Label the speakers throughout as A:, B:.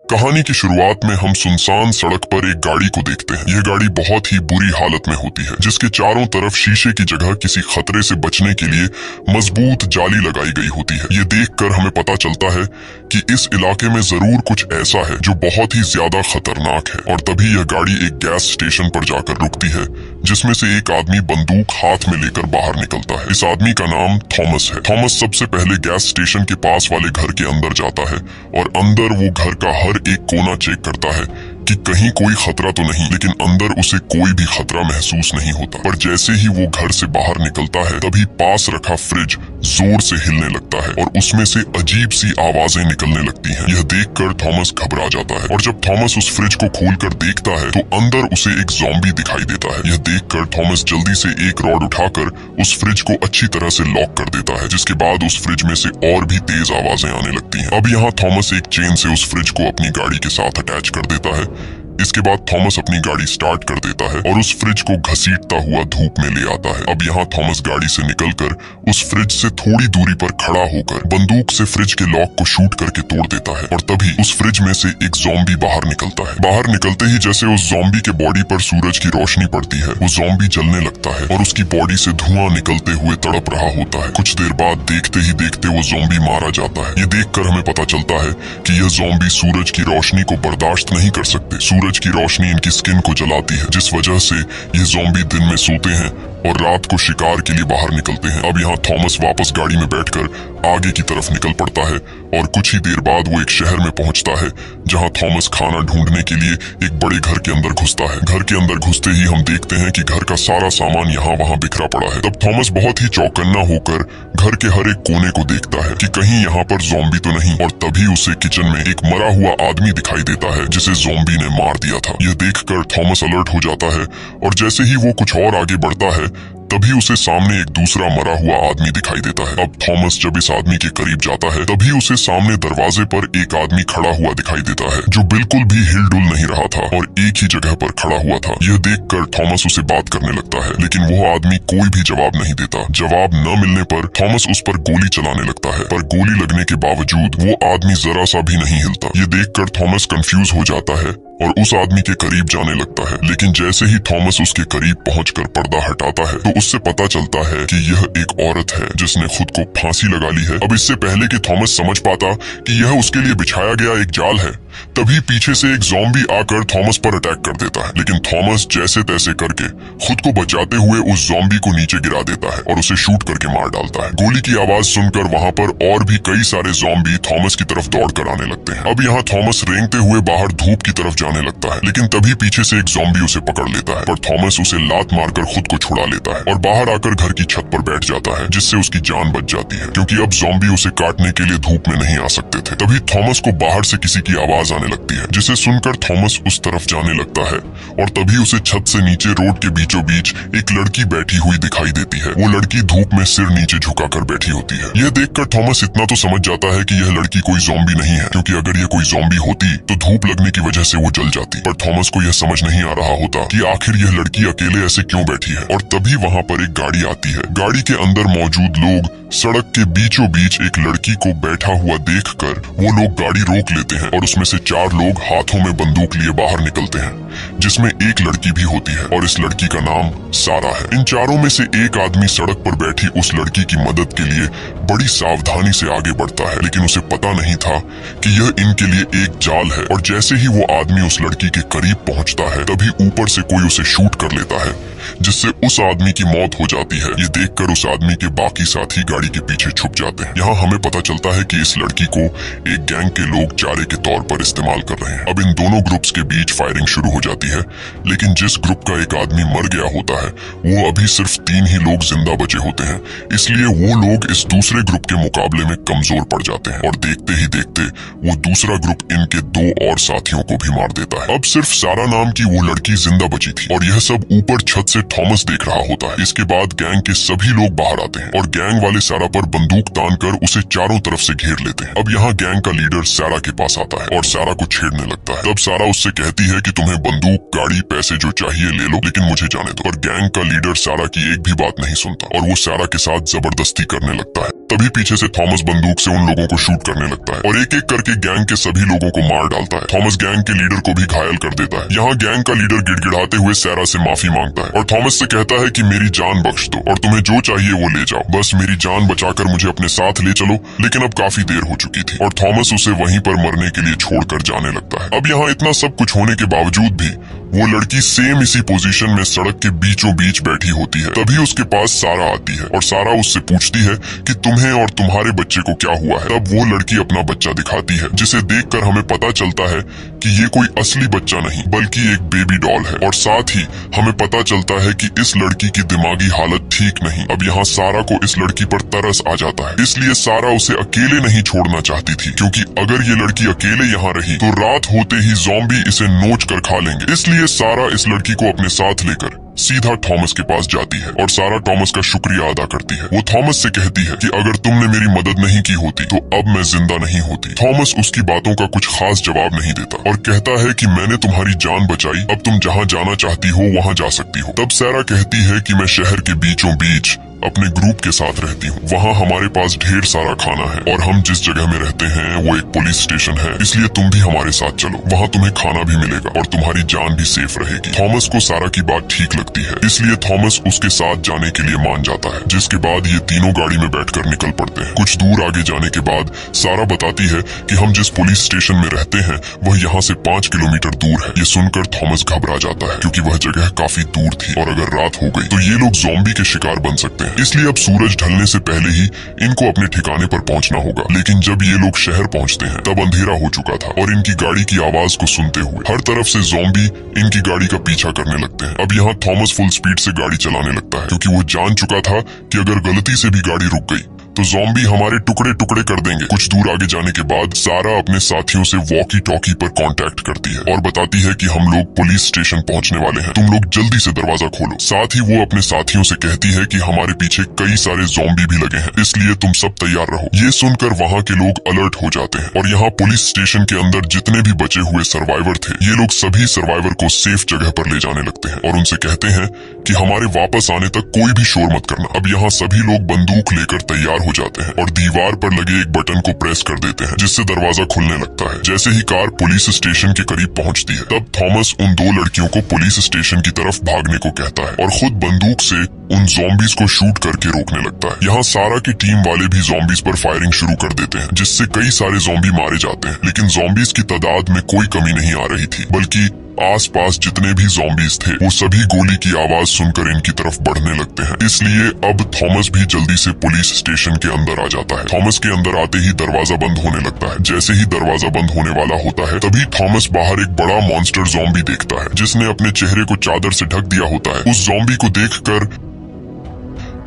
A: कहानी की शुरुआत में हम सुनसान सड़क पर एक गाड़ी को देखते हैं। यह गाड़ी बहुत ही बुरी हालत में होती है, जिसके चारों तरफ शीशे की जगह किसी खतरे से बचने के लिए मजबूत जाली लगाई गई होती है। ये देखकर हमें पता चलता है कि इस इलाके में जरूर कुछ ऐसा है जो बहुत ही ज्यादा खतरनाक है। और तभी यह गाड़ी एक गैस स्टेशन पर जाकर रुकती है, जिसमें से एक आदमी बंदूक हाथ में लेकर बाहर निकलता है। इस आदमी का नाम थॉमस है। थॉमस सबसे पहले गैस स्टेशन के पास वाले घर के अंदर जाता है और अंदर वो घर का हर एक कोना चेक करता है कि कहीं कोई खतरा तो नहीं, लेकिन अंदर उसे कोई भी खतरा महसूस नहीं होता। पर जैसे ही वो घर से बाहर निकलता है, तभी पास रखा फ्रिज जोर से हिलने लगता है और उसमें से अजीब सी आवाजें निकलने लगती हैं। यह देखकर थॉमस घबरा जाता है और जब थॉमस उस फ्रिज को खोलकर देखता है तो अंदर उसे एक ज़ॉम्बी दिखाई देता है। यह देखकर थॉमस जल्दी से एक रॉड उठाकर उस फ्रिज को अच्छी तरह से लॉक कर देता है, जिसके बाद उस फ्रिज में से और भी तेज आवाजें आने लगती हैं। अब यहाँ थॉमस एक चेन से उस फ्रिज को अपनी गाड़ी के साथ अटैच कर देता है। इसके बाद थॉमस अपनी गाड़ी स्टार्ट कर देता है और उस फ्रिज को घसीटता हुआ धूप में ले आता है। अब यहाँ थॉमस गाड़ी से निकलकर उस फ्रिज से थोड़ी दूरी पर खड़ा होकर बंदूक से फ्रिज के लॉक को शूट करके तोड़ देता है और तभी उस फ्रिज में से एक ज़ॉम्बी बाहर निकलता है। बाहर निकलते ही जैसे उस ज़ॉम्बी के बॉडी पर सूरज की रोशनी पड़ती है, वो ज़ॉम्बी जलने लगता है और उसकी बॉडी से धुआं निकलते हुए तड़प रहा होता है। कुछ देर बाद देखते ही देखते वो ज़ॉम्बी मारा जाता है। ये देखकर हमें पता चलता है कि यह ज़ॉम्बी सूरज की रोशनी को बर्दाश्त नहीं कर सकते। सूरज की रोशनी इनकी स्किन को जलाती है, जिस वजह से ये ज़ॉम्बी दिन में सोते हैं और रात को शिकार के लिए बाहर निकलते हैं। अब यहाँ थॉमस वापस गाड़ी में बैठकर आगे की तरफ निकल पड़ता है और कुछ ही देर बाद वो एक शहर में पहुंचता है, जहाँ थॉमस खाना ढूंढने के लिए एक बड़े घर के अंदर घुसता है। घर के अंदर घुसते ही हम देखते हैं कि घर का सारा सामान यहाँ वहाँ बिखरा पड़ा है। तब थॉमस बहुत ही चौकन्ना होकर घर के हर एक कोने को देखता है कि कहीं यहाँ पर ज़ॉम्बी तो नहीं, और तभी उसे किचन में एक मरा हुआ आदमी दिखाई देता है, जिसे ज़ॉम्बी ने मार दिया था। यह देखकर थॉमस अलर्ट हो जाता है और जैसे ही वो कुछ और आगे बढ़ता है, तभी उसे सामने एक दूसरा मरा हुआ आदमी दिखाई देता है। अब थॉमस जब इस आदमी के करीब जाता है, तभी उसे सामने दरवाजे पर एक आदमी खड़ा हुआ दिखाई देता है, जो बिल्कुल भी हिलडुल नहीं रहा था और एक ही जगह पर खड़ा हुआ था। यह देखकर थॉमस उसे बात करने लगता है, लेकिन वो आदमी कोई भी जवाब नहीं देता। जवाब न मिलने पर थॉमस उस पर गोली चलाने लगता है, पर गोली लगने के बावजूद वो आदमी जरा सा भी नहीं हिलता। ये देखकर थॉमस कंफ्यूज हो जाता है और उस आदमी के करीब जाने लगता है, लेकिन जैसे ही थॉमस उसके करीब पहुंचकर पर्दा हटाता है तो उससे पता चलता है कि यह एक औरत है जिसने खुद को फांसी लगा ली है। अब इससे पहले कि थॉमस समझ पाता कि यह उसके लिए बिछाया गया एक जाल है, तभी पीछे से एक ज़ॉम्बी आकर थॉमस पर अटैक कर देता है, लेकिन थॉमस जैसे तैसे करके खुद को बचाते हुए उस ज़ॉम्बी को नीचे गिरा देता है और उसे शूट करके मार डालता है। गोली की आवाज सुनकर वहां पर और भी कई सारे ज़ॉम्बी थॉमस की तरफ दौड़ कर आने लगते हैं। अब यहाँ थॉमस रेंगते हुए बाहर धूप की तरफ जाने लगता है, लेकिन तभी पीछे से एक ज़ॉम्बी उसे पकड़ लेता है, पर थॉमस उसे लात मारकर खुद को छुड़ा लेता है और बाहर आकर घर की छत पर बैठ जाता है, जिससे उसकी जान बच जाती है, क्योंकि अब ज़ॉम्बी उसे काटने के लिए धूप में नहीं आ सकते थे। तभी थॉमस को बाहर से किसी की आवाज आने लगती है, जिसे सुनकर थॉमस उस तरफ जाने लगता है और तभी उसे छत से नीचे रोड के बीचों बीच एक लड़की बैठी हुई दिखाई देती है। वो लड़की धूप में सिर नीचे झुकाकर बैठी होती है। यह देखकर थॉमस इतना तो समझ जाता है कि यह लड़की कोई ज़ॉम्बी नहीं है, क्योंकि अगर यह कोई ज़ॉम्बी होती तो धूप लगने की वजह से वो जल जाती। पर थॉमस को यह समझ नहीं आ रहा होता कि आखिर यह लड़की अकेले ऐसे क्यों बैठी है। और तभी वहां पर एक गाड़ी आती है। गाड़ी के अंदर मौजूद लोग सड़क के बीचों बीच एक लड़की को बैठा हुआ देखकर वो लोग गाड़ी रोक लेते हैं और उसमें से 4 लोग हाथों में बंदूक लिए बाहर निकलते हैं, जिसमें एक लड़की भी होती है और इस लड़की का नाम सारा है। इन चारों में से एक आदमी सड़क पर बैठी उस लड़की की मदद के लिए बड़ी सावधानी से आगे बढ़ता है, लेकिन उसे पता नहीं था कि यह इनके लिए एक जाल है। और जैसे ही वो आदमी उस लड़की के करीब पहुंचता है, तभी ऊपर से कोई उसे शूट कर लेता है, जिससे उस आदमी की मौत हो जाती है। ये देखकर उस आदमी के बाकी साथी गाड़ी के पीछे छुप जाते हैं। यहाँ हमें पता चलता है कि इस लड़की को एक गैंग के लोग चारे के तौर पर इस्तेमाल कर रहे हैं। अब इन दोनों ग्रुप्स के बीच फायरिंग शुरू हो जाती है, लेकिन जिस ग्रुप का एक आदमी मर गया होता है, वो अभी सिर्फ 3 ही लोग जिंदा बचे होते हैं, इसलिए वो लोग इस दूसरे ग्रुप के मुकाबले में कमजोर पड़ जाते हैं और देखते ही देखते वो दूसरा ग्रुप इनके 2 और साथियों को भी मार देता है। अब सिर्फ सारा नाम की वो लड़की जिंदा बची थी और यह सब ऊपर छत से थॉमस देख रहा होता है। इसके बाद गैंग के सभी लोग बाहर आते हैं और गैंग वाले सारा पर बंदूक तानकर उसे चारों तरफ से घेर लेते हैं। अब यहाँ गैंग का लीडर सारा के पास आता है और सारा को छेड़ने लगता है। तब सारा उससे कहती है कि तुम्हें बंदूक, गाड़ी, पैसे जो चाहिए ले लो, लेकिन मुझे जाने दो। पर गैंग का लीडर सारा की एक भी बात नहीं सुनता और वो सारा के साथ जबरदस्ती करने लगता है। तभी पीछे से थॉमस बंदूक से उन लोगों को शूट करने लगता है और एक एक करके गैंग के सभी लोगों को मार डालता है। थॉमस गैंग के लीडर को भी घायल कर देता है। यहाँ गैंग का लीडर गिड़गिड़ाते हुए सैरा से माफी मांगता है और थॉमस से कहता है कि मेरी जान बख्श दो और तुम्हें जो चाहिए वो ले जाओ, बस मेरी जान बचाकर मुझे अपने साथ ले चलो। लेकिन अब काफी देर हो चुकी थी और थॉमस उसे वहीं पर मरने के लिए छोड़कर जाने लगता है। अब यहाँ इतना सब कुछ होने के बावजूद भी वो लड़की सेम इसी पोजीशन में सड़क के बीचों बीच बैठी होती है। तभी उसके पास सारा आती है और सारा उससे पूछती है कि तुम्हें और तुम्हारे बच्चे को क्या हुआ है। तब वो लड़की अपना बच्चा दिखाती है, जिसे देखकर हमें पता चलता है कि ये कोई असली बच्चा नहीं बल्कि एक बेबी डॉल है। और साथ ही हमें पता चलता है कि इस लड़की की दिमागी हालत ठीक नहीं। अब यहाँ सारा को इस लड़की पर तरस आ जाता है, इसलिए सारा उसे अकेले नहीं छोड़ना चाहती थी, क्योंकि अगर ये लड़की अकेले यहाँ रही तो रात होते ही ज़ॉम्बी इसे नोच कर खा लेंगे। इसलिए सारा इस लड़की को अपने साथ लेकर सीधा थॉमस के पास जाती है और सारा थॉमस का शुक्रिया अदा करती है। वो थॉमस से कहती है कि अगर तुमने मेरी मदद नहीं की होती तो अब मैं जिंदा नहीं होती। थॉमस उसकी बातों का कुछ खास जवाब नहीं देता और कहता है कि मैंने तुम्हारी जान बचाई, अब तुम जहाँ जाना चाहती हो वहाँ जा सकती हो। तब सारा कहती है कि मैं शहर के बीचों बीच अपने ग्रुप के साथ रहती हूँ, वहाँ हमारे पास ढेर सारा खाना है और हम जिस जगह में रहते हैं वो एक पुलिस स्टेशन है, इसलिए तुम भी हमारे साथ चलो, वहाँ तुम्हें खाना भी मिलेगा और तुम्हारी जान भी सेफ रहेगी। थॉमस को सारा की बात ठीक लगती है, इसलिए थॉमस उसके साथ जाने के लिए मान जाता है, जिसके बाद ये तीनों गाड़ी में बैठकर निकल पड़ते हैं। कुछ दूर आगे जाने के बाद सारा बताती है कि हम जिस पुलिस स्टेशन में रहते हैं वह यहाँ से 5 किलोमीटर दूर है। ये सुनकर थॉमस घबरा जाता है, क्योंकि वह जगह काफी दूर थी और अगर रात हो गई तो ये लोग ज़ॉम्बी के शिकार बन सकते हैं। इसलिए अब सूरज ढलने से पहले ही इनको अपने ठिकाने पर पहुंचना होगा। लेकिन जब ये लोग शहर पहुंचते हैं तब अंधेरा हो चुका था और इनकी गाड़ी की आवाज को सुनते हुए हर तरफ से ज़ॉम्बी इनकी गाड़ी का पीछा करने लगते हैं। अब यहाँ थॉमस फुल स्पीड से गाड़ी चलाने लगता है, क्योंकि वो जान चुका था कि अगर गलती से भी गाड़ी रुक गई तो ज़ॉम्बी हमारे टुकड़े टुकड़े कर देंगे। कुछ दूर आगे जाने के बाद सारा अपने साथियों से वॉकी टॉकी पर कांटेक्ट करती है और बताती है कि हम लोग पुलिस स्टेशन पहुंचने वाले हैं, तुम लोग जल्दी से दरवाजा खोलो। साथ ही वो अपने साथियों से कहती है कि हमारे पीछे कई सारे ज़ॉम्बी भी लगे हैं, इसलिए तुम सब तैयार रहो। ये सुनकर वहाँ के लोग अलर्ट हो जाते हैं और यहाँ पुलिस स्टेशन के अंदर जितने भी बचे हुए सर्वाइवर थे ये लोग सभी सर्वाइवर को सेफ जगह पर ले जाने लगते हैं और उनसे कहते हैं कि हमारे वापस आने तक कोई भी शोर मत करना। अब यहाँ सभी लोग बंदूक लेकर तैयार हो जाते हैं और दीवार पर लगे एक बटन को प्रेस कर देते हैं, जिससे दरवाजा खुलने लगता है। जैसे ही कार पुलिस स्टेशन के करीब पहुंचती है तब थॉमस उन दो लड़कियों को पुलिस स्टेशन की तरफ भागने को कहता है और खुद बंदूक से उन ज़ॉम्बीज को शूट करके रोकने लगता है। यहाँ सारा की टीम वाले भी ज़ॉम्बीज पर फायरिंग शुरू कर देते हैं, जिससे कई सारे ज़ॉम्बी मारे जाते हैं। लेकिन ज़ॉम्बीज की तादाद में कोई कमी नहीं आ रही थी, बल्कि आसपास जितने भी ज़ॉम्बीज थे वो सभी गोली की आवाज सुनकर इनकी तरफ बढ़ने लगते हैं। इसलिए अब थॉमस भी जल्दी से पुलिस स्टेशन के अंदर आ जाता है। थॉमस के अंदर आते ही दरवाजा बंद होने लगता है। जैसे ही दरवाजा बंद होने वाला होता है तभी थॉमस बाहर एक बड़ा मॉन्स्टर ज़ॉम्बी देखता है, जिसने अपने चेहरे को चादर से ढक दिया होता है। उस ज़ॉम्बी को देखकर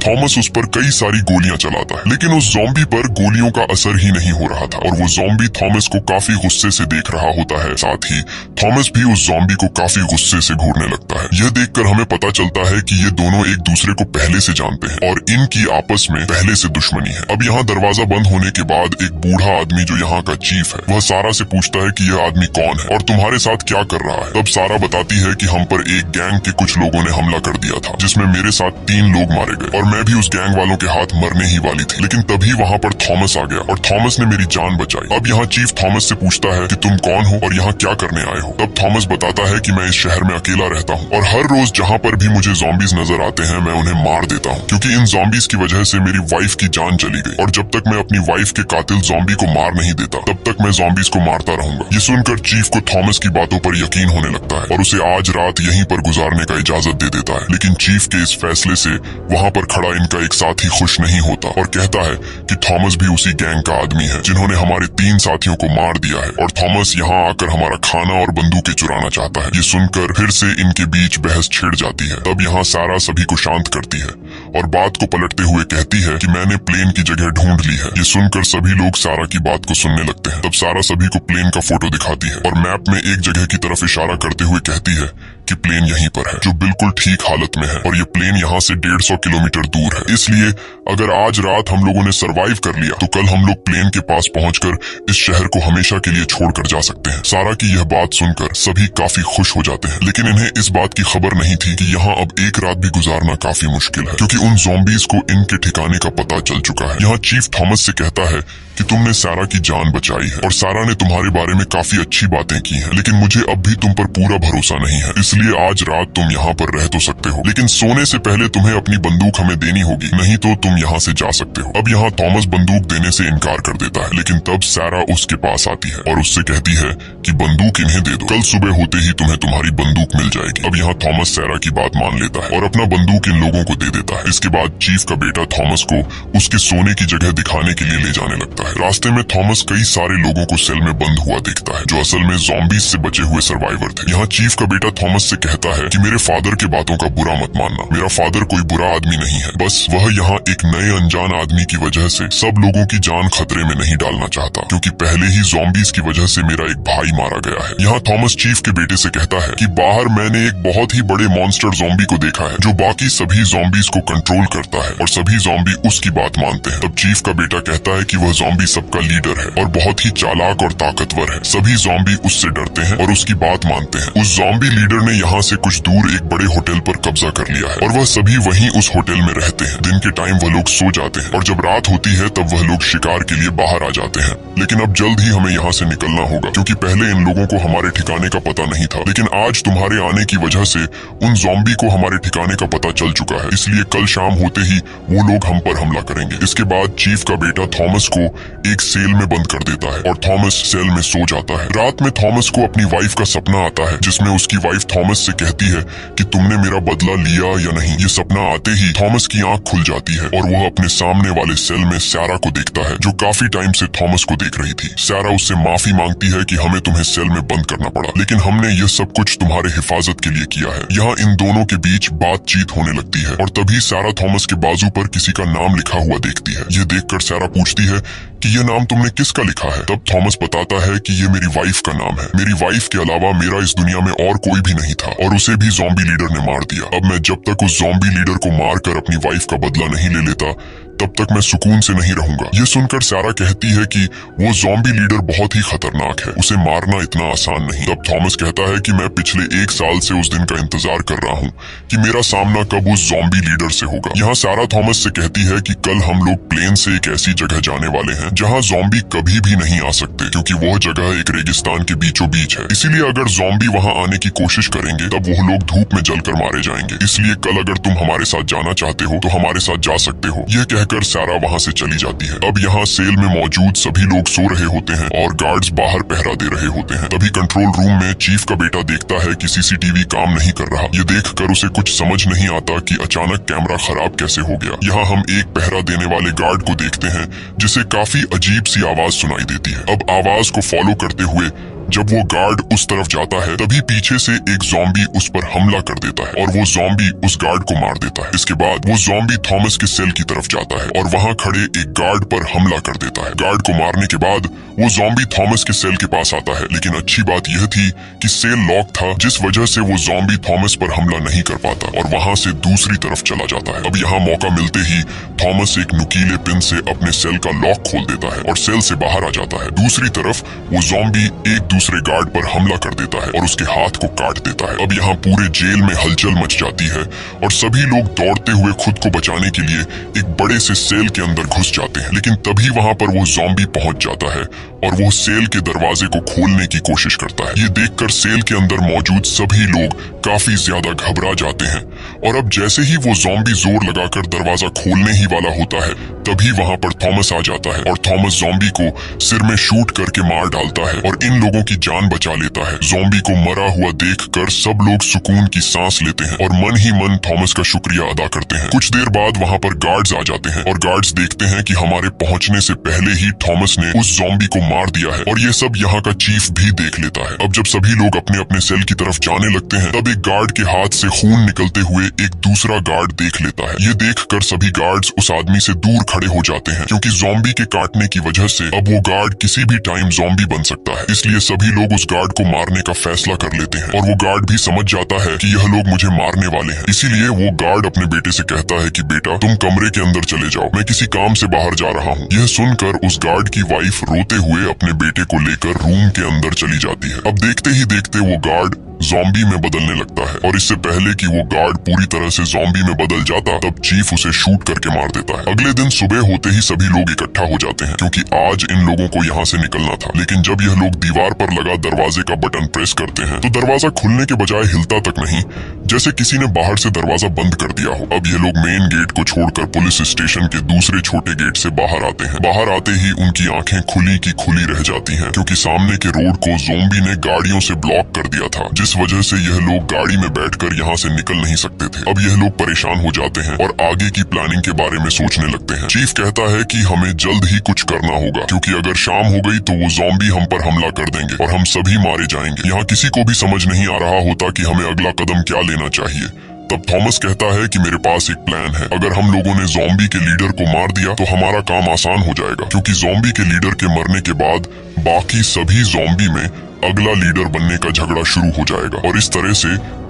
A: थॉमस उस पर कई सारी गोलियां चलाता है, लेकिन उस ज़ॉम्बी पर गोलियों का असर ही नहीं हो रहा था और वो ज़ॉम्बी थॉमस को काफी गुस्से से देख रहा होता है। साथ ही थॉमस भी उस ज़ॉम्बी को काफी गुस्से से घूरने लगता है। यह देखकर हमें पता चलता है कि ये दोनों एक दूसरे को पहले से जानते हैं और इनकी आपस में पहले से दुश्मनी है। अब यहाँ दरवाजा बंद होने के बाद एक बूढ़ा आदमी जो यहाँ का चीफ है वह सारा से पूछता है कि यह आदमी कौन है और तुम्हारे साथ क्या कर रहा है। तब सारा बताती है कि हम पर एक गैंग के कुछ लोगों ने हमला कर दिया था, जिसमें मेरे साथ 3 लोग मारे गए और मैं भी उस गैंग वालों के हाथ मरने ही वाली थी। लेकिन तभी वहाँ पर थॉमस आ गया और थॉमस ने मेरी जान बचाई। अब यहाँ चीफ थॉमस से पूछता है कि तुम कौन हो और यहाँ क्या करने आए हो। तब थॉमस बताता है कि मैं इस शहर में अकेला रहता हूँ और हर रोज जहाँ पर भी मुझे ज़ॉम्बीज नजर आते हैं मैं उन्हें मार देता हूँ, क्योंकि इन ज़ॉम्बीज की वजह से मेरी वाइफ की जान चली गई और जब तक मैं अपनी वाइफ के कातिल ज़ॉम्बी को मार नहीं देता तब तक मैं ज़ॉम्बीज को मारता रहूंगा। ये सुनकर चीफ को थॉमस की बातों पर यकीन होने लगता है और उसे आज रात यहीं पर गुजारने का इजाजत दे देता है। लेकिन चीफ के इस फैसले से वहाँ पर खड़ा इनका एक साथी खुश नहीं होता और कहता है कि थॉमस भी उसी गैंग का आदमी है जिन्होंने हमारे 3 साथियों को मार दिया है और थॉमस यहाँ आकर हमारा खाना और बंदूकें चुराना चाहता है। ये सुनकर फिर से इनके बीच बहस छिड़ जाती है। तब यहाँ सारा सभी को शांत करती है और बात को पलटते हुए कहती है कि मैंने प्लेन की जगह ढूंढ ली है। ये सुनकर सभी लोग सारा की बात को सुनने लगते हैं। तब सारा सभी को प्लेन का फोटो दिखाती है और मैप में एक जगह की तरफ इशारा करते हुए कहती है कि प्लेन यहीं पर है, जो बिल्कुल ठीक हालत में है, और ये प्लेन यहाँ से 150 किलोमीटर दूर है। इसलिए अगर आज रात हम लोगों ने सरवाइव कर लिया तो कल हम लोग प्लेन के पास पहुंचकर इस शहर को हमेशा के लिए छोड़कर जा सकते हैं। सारा की यह बात सुनकर सभी काफी खुश हो जाते हैं, लेकिन इन्हें इस बात की खबर नहीं थी कि यहाँ अब एक रात भी गुजारना काफी मुश्किल है, क्योंकि उन ज़ॉम्बीज़ को इनके ठिकाने का पता चल चुका है। यहाँ चीफ थॉमस से कहता है कि तुमने सारा की जान बचाई है और सारा ने तुम्हारे बारे में काफी अच्छी बातें की हैं, लेकिन मुझे अब भी तुम पर पूरा भरोसा नहीं है, इसलिए आज रात तुम यहाँ पर रह तो सकते हो, लेकिन सोने से पहले तुम्हें अपनी बंदूक हमें देनी होगी, नहीं तो तुम यहाँ से जा सकते हो। अब यहाँ थॉमस बंदूक देने से इनकार कर देता है, लेकिन तब सारा उसके पास आती है और उससे कहती है कि बंदूक इन्हें दे दो, कल सुबह होते ही तुम्हें तुम्हारी बंदूक मिल जाएगी। अब यहाँ थॉमस सारा की बात मान लेता है और अपना बंदूक इन लोगों को दे देता है। इसके बाद चीफ का बेटा थॉमस को उसके सोने की जगह दिखाने के लिए ले जाने लगता है। रास्ते में थॉमस कई सारे लोगों को सेल में बंद हुआ देखता है, जो असल में ज़ॉम्बीज़ से बचे हुए सर्वाइवर थे। यहाँ चीफ का बेटा थॉमस से कहता है कि मेरे फादर के बातों का बुरा मत मानना, मेरा फादर कोई बुरा आदमी नहीं है, बस वह यहाँ एक नए अनजान आदमी की वजह से सब लोगों की जान खतरे में नहीं डालना चाहता, क्योंकि पहले ही ज़ॉम्बीज़ की वजह से मेरा एक भाई मारा गया है। यहाँ थॉमस चीफ के बेटे से कहता है कि बाहर मैंने एक बहुत ही बड़े मॉन्स्टर ज़ॉम्बी को देखा है, जो बाकी सभी ज़ॉम्बीज़ को कंट्रोल करता है और सभी ज़ॉम्बी उसकी बात मानते हैं। तब चीफ का बेटा कहता है कि वह ज़ॉम्बी सबका लीडर है और बहुत ही चालाक और ताकतवर है, सभी ज़ॉम्बी उससे डरते हैं और उसकी बात मानते हैं। उस ज़ॉम्बी लीडर ने यहाँ से कुछ दूर एक बड़े होटल पर कब्जा कर लिया है और वह सभी वहीं उस होटल में रहते हैं। दिन के टाइम वह लोग सो जाते हैं और जब रात होती है तब वह लोग शिकार के लिए बाहर आ जाते हैं। लेकिन अब जल्द ही हमें यहाँ से निकलना होगा, क्योंकि पहले इन लोगों को हमारे ठिकाने का पता नहीं था, लेकिन आज तुम्हारे आने की वजह से उन ज़ॉम्बी को हमारे ठिकाने का पता चल चुका है, इसलिए कल शाम होते ही वो लोग हम पर हमला करेंगे। इसके बाद चीफ का बेटा थॉमस को एक सेल में बंद कर देता है और थॉमस सेल में सो जाता है। रात में थॉमस को अपनी वाइफ का सपना आता है, जिसमें उसकी वाइफ थॉमस से कहती है कि तुमने मेरा बदला लिया या नहीं। ये सपना आते ही थॉमस की आंख खुल जाती है और वह अपने सामने वाले सेल में सारा को देखता है, जो काफी टाइम से थॉमस को देख रही थी। सारा उससे माफी मांगती है कि हमें तुम्हें सेल में बंद करना पड़ा, लेकिन हमने ये सब कुछ तुम्हारे हिफाजत के लिए किया है। यहाँ इन दोनों के बीच बातचीत होने लगती है और तभी सारा थॉमस के बाजू पर किसी का नाम लिखा हुआ देखती है। ये देखकर सारा पूछती है कि ये नाम तुमने किसका लिखा है? तब थॉमस बताता है कि ये मेरी वाइफ का नाम है। मेरी वाइफ के अलावा मेरा इस दुनिया में और कोई भी नहीं था और उसे भी ज़ॉम्बी लीडर ने मार दिया। अब मैं जब तक उस ज़ॉम्बी लीडर को मारकर अपनी वाइफ का बदला नहीं ले लेता, तब तक मैं सुकून से नहीं रहूंगा। ये सुनकर सारा कहती है कि वो ज़ॉम्बी लीडर बहुत ही खतरनाक है, उसे मारना इतना आसान नहीं। तब थॉमस कहता है कि मैं पिछले 1 साल से उस दिन का इंतजार कर रहा हूँ कि मेरा सामना कब उस ज़ॉम्बी लीडर से होगा। यहाँ सारा थॉमस से कहती है कि कल हम लोग प्लेन से एक ऐसी जगह जाने वाले हैं जहाँ ज़ॉम्बी कभी भी नहीं आ सकते, क्योंकि वह जगह एक रेगिस्तान के बीचों बीच है। इसीलिए अगर ज़ॉम्बी वहाँ आने की कोशिश करेंगे तब वो लोग धूप में जलकर मारे जाएंगे। इसलिए कल अगर तुम हमारे साथ जाना चाहते हो तो हमारे साथ जा सकते हो। यह कहकर सारा वहाँ से चली जाती है। अब यहाँ सेल में मौजूद सभी लोग सो रहे होते हैं और गार्ड्स बाहर पहरा दे रहे होते हैं। तभी कंट्रोल रूम में चीफ का बेटा देखता है कि सीसीटीवी काम नहीं कर रहा। ये देखकर उसे कुछ समझ नहीं आता कि अचानक कैमरा खराब कैसे हो गया। यहाँ हम एक पहरा देने वाले गार्ड को देखते हैं, जिसे काफी अजीब सी आवाज सुनाई देती है। अब आवाज को फॉलो करते हुए जब वो गार्ड उस तरफ जाता है, तभी पीछे से एक ज़ॉम्बी उस पर हमला कर देता है और वो ज़ॉम्बी उस गार्ड को मार देता है। इसके बाद वो ज़ॉम्बी थॉमस के सेल की तरफ जाता है और वहाँ खड़े एक गार्ड पर हमला कर देता है। गार्ड को मारने के बाद वो ज़ॉम्बी थॉमस के सेल के पास आता है, लेकिन अच्छी बात यह थी कि सेल लॉक था, जिस वजह से वो ज़ॉम्बी थॉमस पर हमला नहीं कर पाता और वहाँ से दूसरी तरफ चला जाता है। अब यहाँ मौका मिलते ही थॉमस एक नुकीले पिन से अपने सेल का लॉक खोल देता है और सेल से बाहर आ जाता है। दूसरी तरफ वो ज़ॉम्बी एक दूसरे गार्ड पर हमला कर देता है और उसके हाथ को काट देता है। अब यहाँ पूरे जेल में हलचल मच जाती है और सभी लोग दौड़ते हुए खुद को बचाने के लिए एक बड़े से सेल के अंदर घुस जाते हैं, लेकिन तभी वहाँ पर वो ज़ॉम्बी पहुंच जाता है और वो सेल के दरवाजे को खोलने की कोशिश करता है। ये देखकर सेल के अंदर मौजूद सभी लोग काफी ज्यादा घबरा जाते हैं और अब जैसे ही वो ज़ॉम्बी जोर लगाकर दरवाजा खोलने ही वाला होता है, तभी वहाँ पर थॉमस आ जाता है और थॉमस ज़ॉम्बी को सिर में शूट करके मार डालता है और इन लोगों की जान बचा लेता है। ज़ॉम्बी को मरा हुआ देखकर सब लोग सुकून की सांस लेते हैं और मन ही मन थॉमस का शुक्रिया अदा करते हैं। कुछ देर बाद वहाँ पर गार्ड्स आ जाते हैं और गार्ड्स देखते हैं कि हमारे पहुंचने से पहले ही थॉमस ने उस ज़ॉम्बी को मार दिया है और ये सब यहाँ का चीफ भी देख लेता है। अब जब सभी लोग अपने अपने सेल की तरफ जाने लगते हैं, तब एक गार्ड के हाथ से खून निकलते हुए एक दूसरा गार्ड देख लेता है। ये देखकर सभी गार्ड्स उस आदमी से दूर खड़े हो जाते हैं, क्योंकि ज़ॉम्बी के काटने की वजह से अब वो गार्ड किसी भी टाइम ज़ॉम्बी बन सकता है। इसलिए सभी सभी लोग उस गार्ड को मारने का फैसला कर लेते हैं और वो गार्ड भी समझ जाता है कि यह लोग मुझे मारने वाले हैं। इसीलिए वो गार्ड अपने बेटे से कहता है कि बेटा तुम कमरे के अंदर चले जाओ, मैं किसी काम से बाहर जा रहा हूँ। यह सुनकर उस गार्ड की वाइफ रोते हुए अपने बेटे को लेकर रूम के अंदर चली जाती है। अब देखते ही देखते वो गार्ड ज़ॉम्बी में बदलने लगता है और इससे पहले कि वो गार्ड पूरी तरह से ज़ॉम्बी में बदल जाता तब चीफ उसे शूट करके मार देता है। अगले दिन सुबह होते ही सभी लोग इकट्ठा हो जाते हैं क्योंकि आज इन लोगों को यहाँ से निकलना था। लेकिन जब यह लोग दीवार पर लगा दरवाजे का बटन प्रेस करते हैं तो दरवाजा खुलने के बजाय हिलता तक नहीं, जैसे किसी ने बाहर से दरवाजा बंद कर दिया हो। अब ये लोग मेन गेट को छोड़कर पुलिस स्टेशन के दूसरे छोटे गेट से बाहर आते हैं। बाहर आते ही उनकी आंखें खुली की खुली रह जाती हैं क्योंकि सामने के रोड को ज़ॉम्बी ने गाड़ियों से ब्लॉक कर दिया था, जिस वजह से यह लोग गाड़ी में बैठकर यहाँ से निकल नहीं सकते थे। अब यह लोग परेशान हो जाते हैं और आगे की प्लानिंग के बारे में सोचने लगते हैं। चीफ कहता है कि हमें जल्द ही कुछ करना होगा क्योंकि अगर शाम हो गई तो वो ज़ॉम्बी हम पर हमला कर देंगे और हम सभी मारे जाएंगे। यहाँ किसी को भी समझ नहीं आ रहा होता कि हमें अगला कदम क्या लेना चाहिए। तब थॉमस कहता है कि मेरे पास एक प्लान है। अगर हम लोगों ने ज़ॉम्बी के लीडर को मार दिया तो हमारा काम आसान हो जाएगा क्योंकि ज़ॉम्बी के लीडर के मरने के बाद बाकी सभी ज़ॉम्बी में अगला लीडर बनने का झगड़ा शुरू हो जाएगा और इस तरह से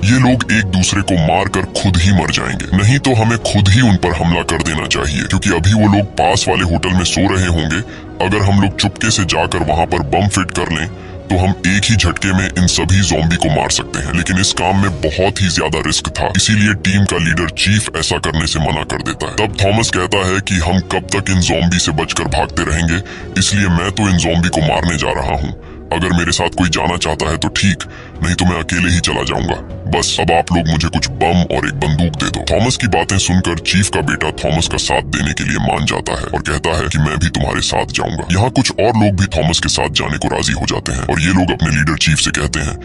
A: ये लोग एक दूसरे को मारकर खुद ही मर जाएंगे। नहीं तो हमें खुद ही उन पर हमला कर देना चाहिए क्योंकि अभी वो लोग पास वाले होटल में सो रहे होंगे। अगर हम लोग चुपके से जाकर वहां पर बम फिट कर लें तो हम एक ही झटके में इन सभी ज़ॉम्बी को मार सकते हैं। लेकिन इस काम में बहुत ही ज्यादा रिस्क था, इसीलिए टीम का लीडर चीफ ऐसा करने से मना कर देता है। तब थॉमस कहता है कि हम कब तक इन ज़ॉम्बी से बचकर भागते रहेंगे, इसलिए मैं तो इन ज़ॉम्बी को मारने जा रहा हूँ। अगर मेरे साथ कोई जाना चाहता है तो ठीक, नहीं तो मैं अकेले ही चला जाऊंगा। बस अब आप लोग मुझे कुछ बम और एक बंदूक दे दो। थॉमस की बातें सुनकर चीफ का बेटा थॉमस का साथ देने के लिए मान जाता है और कहता है कि मैं भी तुम्हारे साथ जाऊंगा। यहाँ कुछ और लोग भी थॉमस के साथ जाने को राजी हो जाते हैं और ये लोग अपने लीडर चीफ से कहते हैं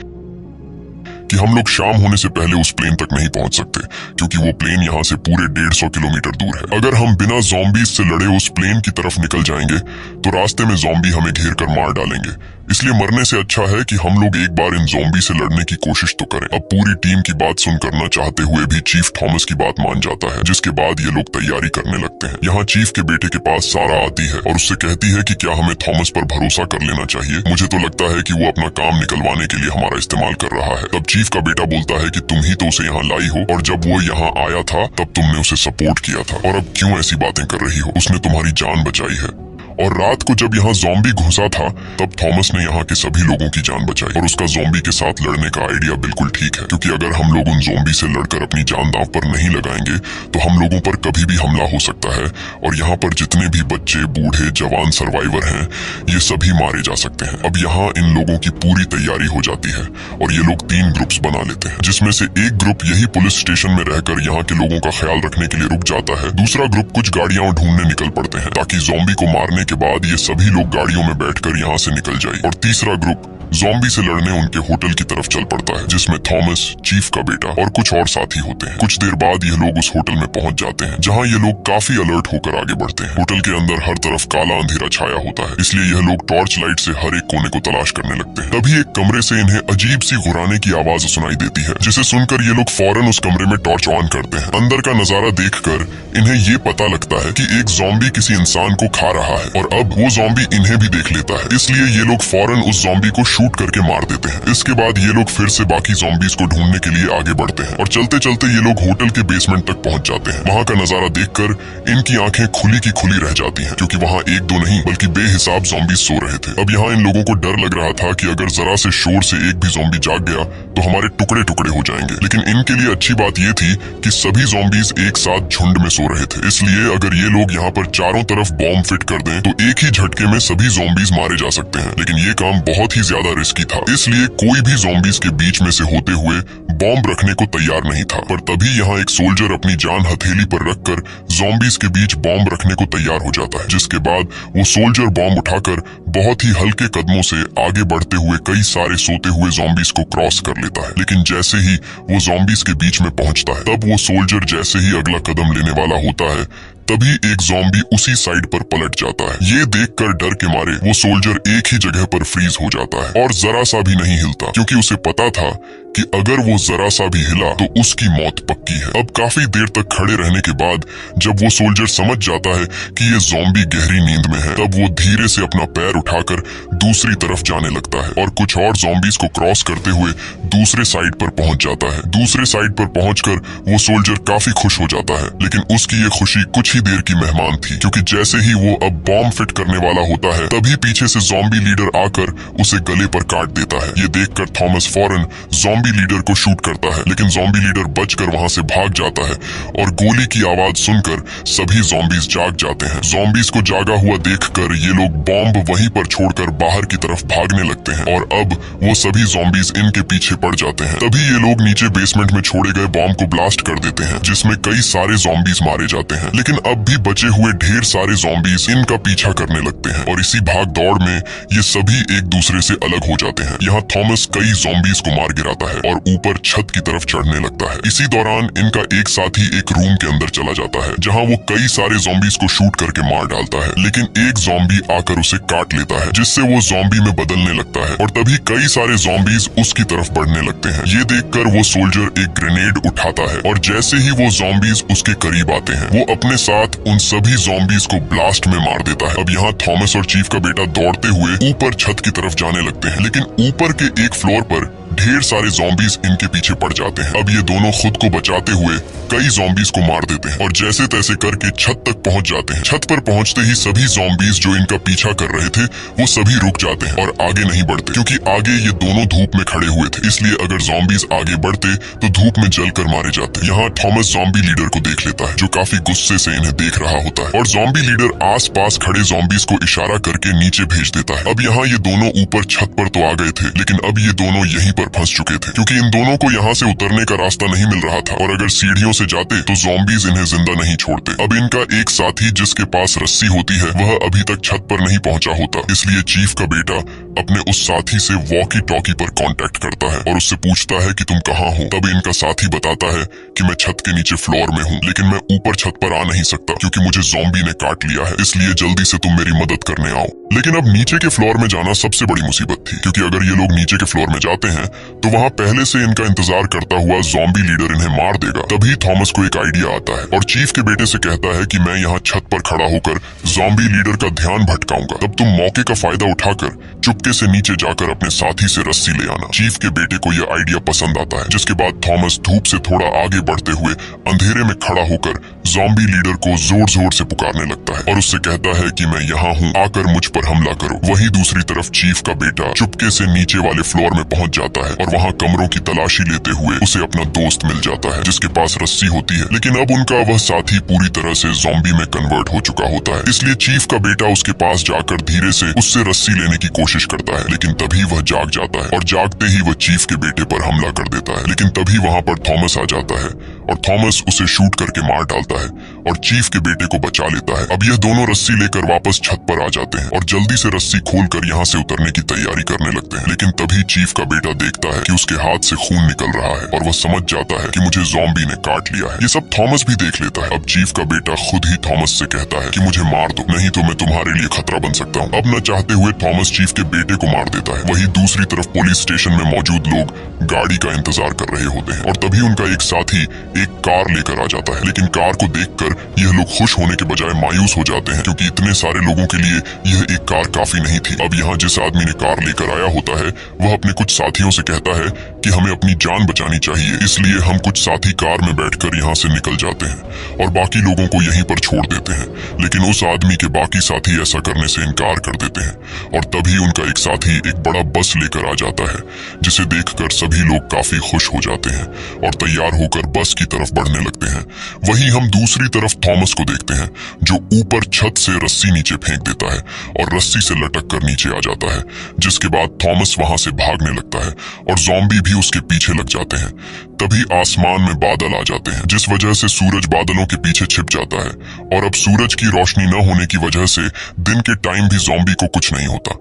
A: कि हम लोग शाम होने से पहले उस प्लेन तक नहीं पहुंच सकते क्योंकि वो प्लेन यहाँ से पूरे 150 किलोमीटर दूर है। अगर हम बिना ज़ॉम्बीज से लड़े उस प्लेन की तरफ निकल जाएंगे तो रास्ते में ज़ॉम्बी हमें घेर कर मार डालेंगे। इसलिए मरने से अच्छा है कि हम लोग एक बार इन ज़ॉम्बी से लड़ने की कोशिश तो करें। अब पूरी टीम की बात सुन करना चाहते हुए भी चीफ थॉमस की बात मान जाता है, जिसके बाद ये लोग तैयारी करने लगते हैं। यहाँ चीफ के बेटे के पास सारा आती है और उससे कहती है कि क्या हमें थॉमस पर भरोसा कर लेना चाहिए। मुझे तो लगता है कि वो अपना काम निकलवाने के लिए हमारा इस्तेमाल कर रहा है। तब चीफ का बेटा बोलता है कि तुम ही तो उसे यहाँ लाई हो और जब वो यहाँ आया था तब तुमने उसे सपोर्ट किया था और अब क्यों ऐसी बातें कर रही हो, उसने तुम्हारी जान बचाई है। और रात को जब यहाँ ज़ॉम्बी घुसा था तब थॉमस ने यहाँ के सभी लोगों की जान बचाई और उसका ज़ॉम्बी के साथ लड़ने का आइडिया बिल्कुल ठीक है क्योंकि अगर हम लोग उन ज़ॉम्बी से लड़कर अपनी जान दांव पर नहीं लगाएंगे तो हम लोगों पर कभी भी हमला हो सकता है और यहाँ पर जितने भी बच्चे, बूढ़े, जवान सर्वाइवर हैं ये सभी मारे जा सकते हैं। अब यहाँ इन लोगों की पूरी तैयारी हो जाती है और ये लोग 3 ग्रुप्स बना लेते हैं, जिसमें से एक ग्रुप यही पुलिस स्टेशन में रहकर यहाँ के लोगों का ख्याल रखने के लिए रुक जाता है। दूसरा ग्रुप कुछ गाड़ियां ढूंढने निकल पड़ते हैं ताकि ज़ॉम्बी को मारने के बाद ये सभी लोग गाड़ियों में बैठकर यहाँ से निकल जाए। और तीसरा ग्रुप ज़ॉम्बी से लड़ने उनके होटल की तरफ चल पड़ता है, जिसमें थॉमस, चीफ का बेटा और कुछ और साथी होते हैं। कुछ देर बाद ये लोग उस होटल में पहुंच जाते हैं, जहां ये लोग काफी अलर्ट होकर आगे बढ़ते हैं। होटल के अंदर हर तरफ काला अंधेरा छाया होता है, इसलिए यह लोग टॉर्च लाइट से हर एक कोने को तलाश करने लगते हैं। तभी एक कमरे से इन्हें अजीब सी गुर्राने की आवाज सुनाई देती है, जिसे सुनकर ये लोग फौरन उस कमरे में टॉर्च ऑन करते हैं। अंदर का नजारा देखकर इन्हें ये पता लगता है कि एक ज़ॉम्बी किसी इंसान को खा रहा है और अब वो ज़ॉम्बी इन्हें भी देख लेता है, इसलिए ये लोग फौरन उस ज़ॉम्बी को शूट करके मार देते हैं। इसके बाद ये लोग फिर से बाकी ज़ॉम्बीज को ढूंढने के लिए आगे बढ़ते हैं और चलते चलते ये लोग होटल के बेसमेंट तक पहुंच जाते हैं। वहाँ का नजारा देखकर इनकी आंखें खुली की खुली रह जाती हैं, क्योंकि वहाँ एक दो नहीं बल्कि बेहिसाब ज़ॉम्बीज सो रहे थे। अब यहाँ इन लोगों को डर लग रहा था कि अगर जरा से शोर से एक भी ज़ॉम्बी जाग गया तो हमारे टुकड़े टुकड़े हो जाएंगे। लेकिन इनके लिए अच्छी बात ये थी कि सभी ज़ॉम्बीज एक साथ झुंड में सो रहे थे, इसलिए अगर ये लोग यहाँ पर चारों तरफ बॉम्ब फिट कर दें तो एक ही झटके में सभी ज़ॉम्बीज मारे जा सकते हैं। लेकिन ये काम बहुत ही ज्यादा रिस्की था, इसलिए कोई भी ज़ॉम्बीज के बीच में से होते हुए बॉम्ब रखने को तैयार नहीं था। पर तभी यहाँ एक सोल्जर अपनी जान हथेली पर रखकर ज़ॉम्बीज के बीच बॉम्ब रखने को तैयार हो जाता है, जिसके बाद वो सोल्जर बॉम्ब उठाकर बहुत ही हल्के कदमों से आगे बढ़ते हुए कई सारे सोते हुए ज़ॉम्बीज को क्रॉस कर लेता है। लेकिन जैसे ही वो ज़ॉम्बीज के बीच में पहुंचता है, तब वो सोल्जर जैसे ही अगला कदम लेने वाला होता है, तभी एक ज़ॉम्बी उसी साइड पर पलट जाता है। ये देखकर डर के मारे वो सोल्जर एक ही जगह पर फ्रीज हो जाता है और जरा सा भी नहीं हिलता, क्योंकि उसे पता था कि अगर वो जरा सा भी हिला तो उसकी मौत पक्की है। अब काफी देर तक खड़े रहने के बाद जब वो सोल्जर समझ जाता है कि ये ज़ॉम्बी गहरी नींद में है, तब वो धीरे से अपना पैर उठाकर दूसरी तरफ जाने लगता है और कुछ और ज़ॉम्बीज को क्रॉस करते हुए दूसरे साइड पर पहुंच जाता है। दूसरे साइड पर पहुंचकर वो सोल्जर काफी खुश हो जाता है, लेकिन उसकी ये खुशी कुछ ही देर की मेहमान थी, क्योंकि जैसे ही वो अब बॉम्ब फिट करने वाला होता है तभी पीछे से ज़ॉम्बी लीडर आकर उसे गले पर काट देता है। ये देखकर थॉमस फौरन ज़ॉम्बी लीडर को शूट करता है, लेकिन ज़ॉम्बी लीडर बचकर वहां से भाग जाता है और गोली की आवाज सुनकर सभी ज़ॉम्बीज जाग जाते हैं। ज़ॉम्बीज को जागा हुआ देखकर ये लोग बॉम्ब वहीं पर छोड़कर बाहर की तरफ भागने लगते हैं और अब वो सभी ज़ॉम्बीज इनके पीछे पड़ जाते हैं। तभी ये लोग नीचे बेसमेंट में छोड़े गए बॉम्ब को ब्लास्ट कर देते हैं, जिसमें कई सारे ज़ॉम्बीज मारे जाते हैं, लेकिन अब भी बचे हुए ढेर सारे ज़ॉम्बीज इनका पीछा करने लगते हैं और इसी भाग दौड़ में ये सभी एक दूसरे से अलग हो जाते हैं। यहाँ थॉमस कई ज़ॉम्बीज को मार गिराता है और ऊपर छत की तरफ चढ़ने लगता है। इसी दौरान इनका एक साथी एक रूम के अंदर चला जाता है, जहाँ वो कई सारे ज़ॉम्बीज को शूट करके मार डालता है, लेकिन एक ज़ॉम्बी आकर उसे काट लेता है, जिससे वो ज़ॉम्बी में बदलने लगता है और तभी कई सारे ज़ॉम्बीज उसकी तरफ बढ़ने लगते हैं। ये देखकर वो सोल्जर एक ग्रेनेड उठाता है और जैसे ही वो ज़ॉम्बीज उसके करीब आते हैं वो अपने साथ उन सभी ज़ॉम्बीज को ब्लास्ट में मार देता है। अब यहाँ थॉमस और चीफ का बेटा दौड़ते हुए ऊपर छत की तरफ जाने लगते हैं, लेकिन ऊपर के एक फ्लोर पर ढेर सारे ज़ॉम्बीज इनके पीछे पड़ जाते हैं। अब ये दोनों खुद को बचाते हुए कई ज़ॉम्बीज को मार देते हैं और जैसे तैसे करके छत तक पहुंच जाते हैं। छत पर पहुंचते ही सभी ज़ॉम्बीज जो इनका पीछा कर रहे थे वो सभी रुक जाते हैं और आगे नहीं बढ़ते, क्योंकि आगे ये दोनों धूप में खड़े हुए थे, इसलिए अगर ज़ॉम्बीज आगे बढ़ते तो धूप में जलकर मारे जाते। यहाँ थॉमस ज़ॉम्बी लीडर को देख लेता है, जो काफी गुस्से से इन्हें देख रहा होता है और ज़ॉम्बी लीडर आस पास खड़े ज़ॉम्बीज को इशारा करके नीचे भेज देता है। अब यहाँ ये दोनों ऊपर छत पर तो आ गए थे, लेकिन अब ये दोनों यहीं पर फंस चुके थे, क्योंकि इन दोनों को यहाँ से उतरने का रास्ता नहीं मिल रहा था और अगर सीढ़ियों से जाते तो ज़ॉम्बीज इन्हें जिंदा नहीं छोड़ते। अब इनका एक साथी जिसके पास रस्सी होती है वह अभी तक छत पर नहीं पहुंचा होता, इसलिए चीफ का बेटा अपने उस साथी से वॉकी टॉकी पर कांटेक्ट करता है और उससे पूछता है कि तुम कहाँ हो। तब इनका साथी बताता है कि मैं छत के नीचे फ्लोर में हूँ, लेकिन मैं ऊपर छत पर आ नहीं सकता क्योंकि मुझे ज़ॉम्बी ने काट लिया है, इसलिए जल्दी से तुम मेरी मदद करने आओ। लेकिन अब नीचे के फ्लोर में जाना सबसे बड़ी मुसीबत थी, क्योंकि अगर ये लोग नीचे के फ्लोर में जाते हैं तो वहाँ पहले से इनका इंतजार करता हुआ ज़ॉम्बी लीडर इन्हें मार देगा। तभी थॉमस को एक आइडिया आता है और चीफ के बेटे से कहता है कि मैं यहाँ छत पर खड़ा होकर ज़ॉम्बी लीडर का ध्यान भटकाऊंगा, तब तुम मौके का फायदा उठाकर चुपके से नीचे जाकर अपने साथी से रस्सी ले आना। चीफ के बेटे को यह आइडिया पसंद आता है, जिसके बाद थॉमस धूप से थोड़ा आगे बढ़ते हुए अंधेरे में खड़ा होकर ज़ॉम्बी लीडर को जोर जोर से पुकारने लगता है और उससे कहता है कि मैं यहाँ हूँ, आकर मुझ पर हमला करो। वहीं दूसरी तरफ चीफ का बेटा चुपके से नीचे वाले फ्लोर में पहुंच जाता है और वहाँ कमरों की तलाशी लेते हुए उसे अपना दोस्त मिल जाता है जिसके पास रस्सी होती है, लेकिन अब उनका वह साथी पूरी तरह से ज़ॉम्बी में कन्वर्ट हो चुका होता है, इसलिए चीफ का बेटा उसके पास जाकर धीरे से उससे रस्सी लेने की कोशिश करता है, लेकिन तभी वह जाग जाता है और जागते ही वह चीफ के बेटे पर हमला कर देता है। लेकिन तभी वहाँ पर थॉमस आ जाता है और थॉमस उसे शूट करके मार डालता है और चीफ के बेटे को बचा लेता है। अब यह दोनों रस्सी लेकर वापस छत पर आ जाते हैं और जल्दी से रस्सी खोलकर यहाँ से उतरने की तैयारी करने लगते हैं, लेकिन तभी चीफ का बेटा देखता है कि उसके हाथ से खून निकल रहा है और वह समझ जाता है कि मुझे ज़ॉम्बी ने काट लिया है। ये सब थॉमस भी देख लेता है। अब चीफ का बेटा खुद ही थॉमस से कहता है कि मुझे मार दो, नहीं तो मैं तुम्हारे लिए खतरा बन सकता हूँ। अब न चाहते हुए थॉमस चीफ के बेटे को मार देता है। वहीं दूसरी तरफ पुलिस स्टेशन में मौजूद लोग गाड़ी का इंतजार कर रहे होते हैं और तभी उनका एक साथी एक कार लेकर आ जाता है, लेकिन कार को देखकर यह लोग खुश होने के बजाय मायूस हो जाते हैं, क्योंकि इतने सारे लोगों के लिए यह एक कार काफी नहीं थी। अब यहाँ जिस आदमी ने कार लेकर आया होता है वह अपने कुछ साथियों से कहता है कि हमें अपनी जान बचानी चाहिए, इसलिए हम कुछ साथी कार में बैठकर यहाँ से निकल जाते हैं और बाकी लोगों को यहीं पर छोड़ देते हैं। लेकिन उस आदमी के बाकी साथी ऐसा करने से इनकार कर देते हैं और तभी उनका एक साथी एक बड़ा बस लेकर आ जाता है, जिसे देखकर सभी लोग काफी खुश हो जाते हैं और तैयार होकर बस की तरफ बढ़ने लगते हैं। वहीं हम दूसरी तरफ थॉमस को देखते हैं, जो ऊपर छत से रस्सी नीचे फेंक देता है और रस्सी से लटक कर नीचे आ जाता है, जिसके बाद थॉमस वहां से भागने लगता है और ज़ॉम्बी भी उसके पीछे लग जाते हैं। तभी आसमान में बादल आ जाते हैं, जिस वजह से सूरज बादलों के पीछे छिप जाता है और अब सूरज की रोशनी न होने की वजह से दिन के टाइम भी ज़ॉम्बी को कुछ नहीं होता।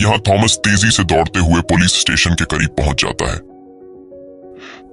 A: यहाँ थॉमस तेजी से दौड़ते हुए पुलिस स्टेशन के करीब पहुंच जाता है।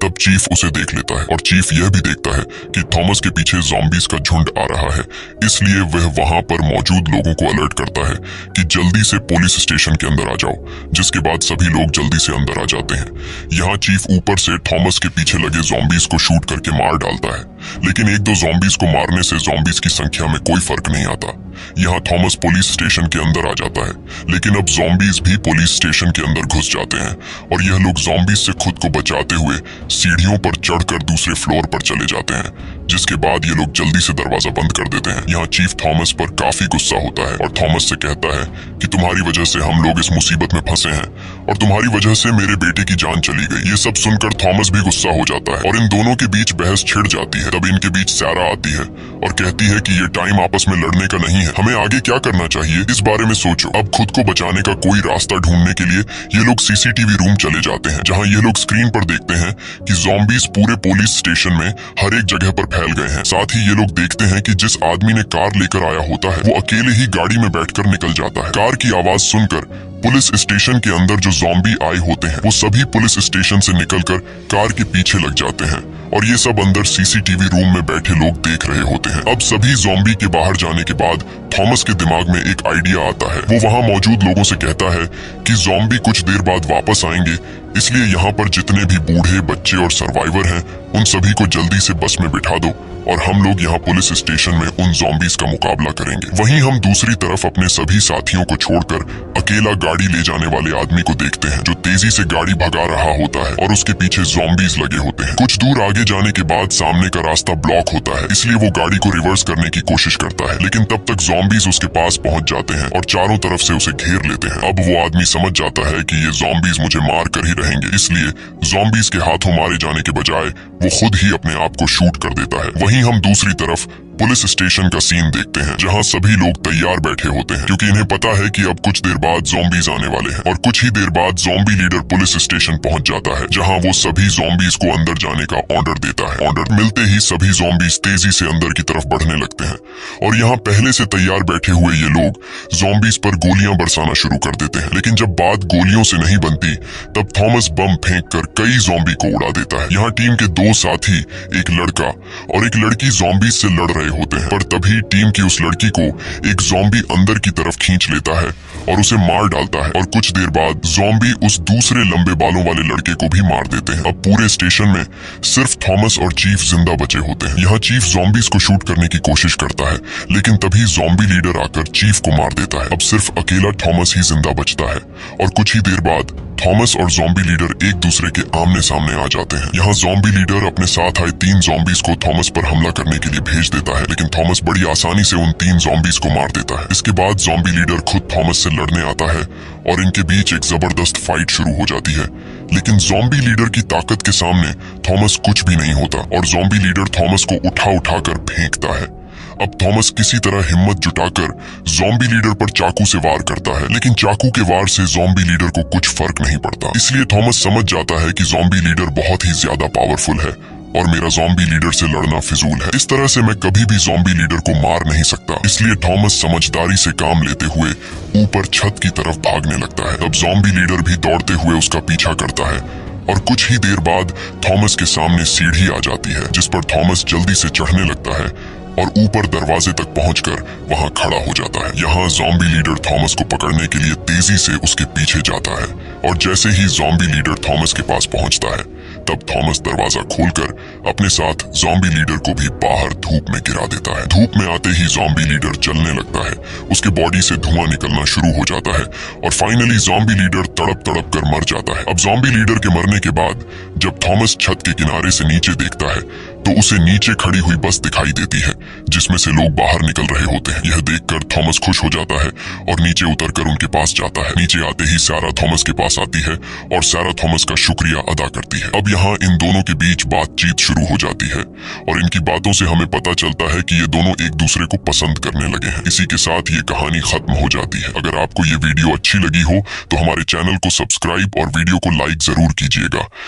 A: तब चीफ उसे देख लेता है और चीफ यह भी देखता है कि थॉमस के पीछे ज़ॉम्बीज का झुंड आ रहा है। इसलिए वह वहां पर मौजूद लोगों को अलर्ट करता है कि जल्दी से पुलिस स्टेशन के अंदर आ जाओ, जिसके बाद सभी लोग जल्दी से अंदर आ जाते हैं। यहाँ चीफ ऊपर से थॉमस के पीछे लगे ज़ॉम्बीज को शूट करके मार डालता है, लेकिन एक दो ज़ॉम्बीज को मारने से ज़ॉम्बीज की संख्या में कोई फर्क नहीं आता। यहाँ थॉमस पुलिस स्टेशन के अंदर आ जाता है, लेकिन अब ज़ॉम्बीज भी पुलिस स्टेशन के अंदर घुस जाते हैं और यह लोग ज़ॉम्बीज से खुद को बचाते हुए सीढ़ियों पर चढ़कर दूसरे फ्लोर पर चले जाते हैं, जिसके बाद ये लोग जल्दी से दरवाजा बंद कर देते हैं। यहाँ चीफ थॉमस पर काफी गुस्सा होता है और थॉमस से कहता है कि तुम्हारी वजह से हम लोग इस मुसीबत में फंसे हैं और तुम्हारी वजह से मेरे बेटे की जान चली गई। ये सब सुनकर थॉमस भी गुस्सा हो जाता है और इन दोनों के बीच बहस छिड़ जाती है। तब इनके बीच सैरा आती है और कहती है कि ये टाइम आपस में लड़ने का नहीं है, हमें आगे क्या करना चाहिए इस बारे में सोचो। अब खुद को बचाने का कोई रास्ता ढूंढने के लिए ये लोग सीसीटीवी रूम चले जाते हैं, जहाँ ये लोग स्क्रीन पर देखते हैं कि ज़ॉम्बीज पूरे पुलिस स्टेशन में हर एक जगह पर फैल गए हैं। साथ ही ये लोग देखते हैं कि जिस आदमी ने कार लेकर आया होता है वो अकेले ही गाड़ी में बैठकर निकल जाता है। कार की आवाज सुनकर पुलिस स्टेशन के अंदर जो ज़ॉम्बी आए होते हैं वो सभी पुलिस स्टेशन से निकलकर कार के पीछे लग जाते हैं और ये सब अंदर सीसीटीवी रूम में बैठे लोग देख रहे होते हैं। अब सभी ज़ॉम्बी के बाहर जाने के बाद थॉमस के दिमाग में एक आइडिया आता है। वो वहां मौजूद लोगों से कहता है कि ज़ॉम्बी कुछ देर बाद वापस आएंगे, इसलिए यहाँ पर जितने भी बूढ़े, बच्चे और सर्वाइवर हैं उन सभी को जल्दी से बस में बिठा दो और हम लोग यहाँ पुलिस स्टेशन में उन ज़ॉम्बीज का मुकाबला करेंगे। वहीं हम दूसरी तरफ अपने सभी साथियों को छोड़कर अकेला गाड़ी ले जाने वाले आदमी को देखते हैं जो तेजी से गाड़ी भगा रहा होता है और उसके पीछे ज़ॉम्बीज लगे होते हैं। कुछ दूर आगे जाने के बाद सामने का रास्ता ब्लॉक होता है, इसलिए वो गाड़ी को रिवर्स करने की कोशिश करता है, लेकिन तब तक ज़ॉम्बीज उसके पास पहुंच जाते हैं और चारों तरफ से उसे घेर लेते हैं। अब वो आदमी समझ जाता है कि ये ज़ॉम्बीज मुझे मार कर ही रहेंगे, इसलिए ज़ॉम्बीज के हाथों मारे जाने के बजाय वो खुद ही अपने आप को शूट कर देता है। वहीं हम दूसरी तरफ पुलिस स्टेशन का सीन देखते हैं, जहां सभी लोग तैयार बैठे होते हैं क्योंकि इन्हें पता है कि अब कुछ देर बाद ज़ॉम्बीज आने वाले हैं। और कुछ ही देर बाद ज़ॉम्बी लीडर पुलिस स्टेशन पहुंच जाता है, जहां वो सभी ज़ॉम्बीज को अंदर जाने का ऑर्डर देता है। ऑर्डर मिलते ही सभी ज़ॉम्बीज तेजी से अंदर की तरफ बढ़ने लगते हैं और यहाँ पहले से तैयार बैठे हुए ये लोग ज़ॉम्बीज पर गोलियां बरसाना शुरू कर देते हैं। लेकिन जब बात गोलियों से नहीं बनती तब थॉमस बम फेंक कर कई ज़ॉम्बी को उड़ा देता है। यहाँ टीम के दो साथी, एक लड़का और एक लड़की ज़ॉम्बीज से लड़ रहे होते हैं, पर तभी टीम की उस लड़की को एक ज़ॉम्बी अंदर की तरफ खींच लेता है और उसे मार डालता है और कुछ देर बाद ज़ॉम्बी उस दूसरे लंबे बालों वाले लड़के को भी मार देते हैं। अब पूरे स्टेशन में सिर्फ थॉमस और चीफ जिंदा बचे होते हैं। यहाँ चीफ ज़ॉम्बीज को शूट करने की कोशिश करता है, लेकिन तभी ज़ॉम्बी लीडर आकर चीफ को मार देता है। अब सिर्फ अकेला थॉमस ही जिंदा बचता है और कुछ ही देर बाद थॉमस और ज़ॉम्बी लीडर एक दूसरे के आमने सामने आ जाते हैं। यहाँ ज़ॉम्बी लीडर अपने साथ आए 3 ज़ॉम्बीज को थॉमस पर हमला करने के लिए भेज देता है, लेकिन थॉमस बड़ी आसानी से उन 3 ज़ॉम्बीज को मार देता है। इसके बाद ज़ॉम्बी लीडर खुद थॉमस से लड़ने आता है और इनके बीच एक जबरदस्त फाइट शुरू हो जाती है, लेकिन ज़ॉम्बी लीडर की ताकत के सामने थॉमस कुछ भी नहीं होता और ज़ॉम्बी लीडर थॉमस को उठा कर फेंकता है। अब थॉमस किसी तरह हिम्मत जुटाकर ज़ॉम्बी लीडर पर चाकू से वार करता है, लेकिन चाकू के वार से ज़ॉम्बी लीडर को कुछ फर्क नहीं पड़ता। इसलिए थॉमस समझ जाता है कि ज़ॉम्बी लीडर बहुत ही ज्यादा पावरफुल है और मेरा ज़ॉम्बी लीडर से लड़ना फिजूल है। इस तरह से मैं कभी भी ज़ॉम्बी लीडर को मार नहीं सकता। इसलिए थॉमस समझदारी से काम लेते हुए ऊपर छत की तरफ भागने लगता है। अब ज़ॉम्बी लीडर भी दौड़ते हुए उसका पीछा करता है और कुछ ही देर बाद थॉमस के सामने सीढ़ी आ जाती है, जिस पर थॉमस जल्दी से चढ़ने लगता है और ऊपर दरवाजे तक पहुंचकर वहां खड़ा हो जाता है। यहाँ ज़ॉम्बी लीडर थॉमस को पकड़ने के लिए तेजी से उसके पीछे जाता है और जैसे ही ज़ॉम्बी लीडर थॉमस के पास पहुंचता है तब थॉमस दरवाजा खोलकर अपने साथ ज़ॉम्बी लीडर को भी बाहर धूप में गिरा देता है। धूप में आते ही ज़ॉम्बी लीडर जलने लगता है, उसके बॉडी से धुआं निकलना शुरू हो जाता है और फाइनली ज़ॉम्बी लीडर तड़प कर मर जाता है। अब ज़ॉम्बी लीडर के मरने के बाद जब थॉमस छत के किनारे से नीचे देखता है तो उसे नीचे खड़ी हुई बस दिखाई देती है जिसमें से लोग बाहर निकल रहे होते हैं। यह देखकर थॉमस खुश हो जाता है और नीचे उतरकर उनके पास जाता है। नीचे आते ही सारा थॉमस के पास आती है और सारा थॉमस का शुक्रिया अदा करती है। अब यहाँ इन दोनों के बीच बातचीत शुरू हो जाती है और इनकी बातों से हमें पता चलता है कि ये दोनों एक दूसरे को पसंद करने लगे हैं। इसी के साथ ये कहानी खत्म हो जाती है। अगर आपको ये वीडियो अच्छी लगी हो तो हमारे चैनल को सब्सक्राइब और वीडियो को लाइक जरूर कीजिएगा।